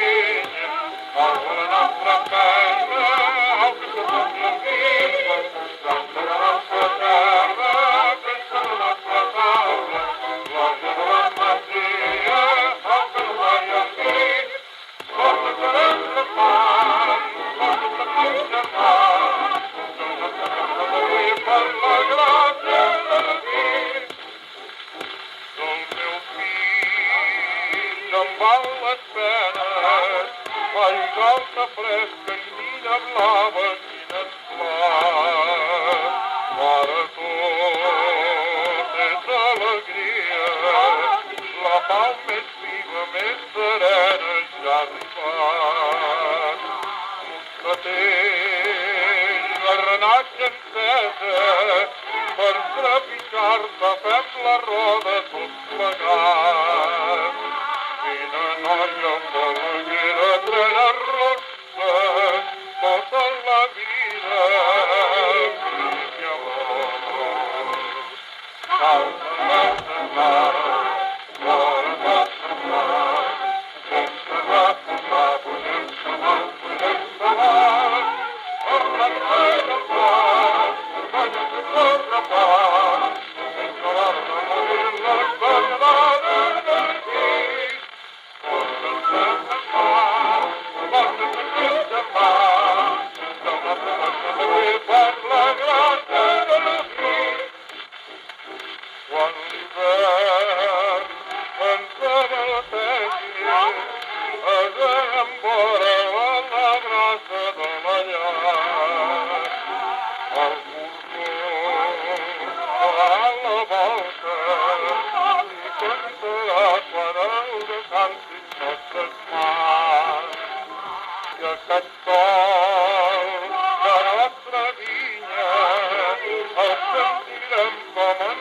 vinya, amb la nostra feina, el que se pot lluir, santa la nostra terra, pensa la nostra taula, gloria de la masia, el que no va lluir, força serem de pan, força serem de pan, per la gràcia de Déu. Del meu fill em val les penes, galta fresca i nina blava, quines flors. Ara tot és alegria, la pau més viva, més serena ja ha arribat. Moscatell, garranatge encesa, per trepitjar-te fem la roda tots plegats. Quina noia falaguera, plena rossa, tota la vida, mi amor. Salta, salta, salta, fora, salta, salta, sense salta, podem saltar, podem saltar, amb la feina fort, banya de corre fort, sense l'alta morir les banyadores del llit. Força sense fort, força sense fort, de la força de fer per la gràcia de l'esprit. Quan l'hivern ens abaltegui, adem vora la brasa de la llar. El portó a la volta i cantarà quan el descansin nostres mans. I aquest sol de la nostra vinya el sentirem com en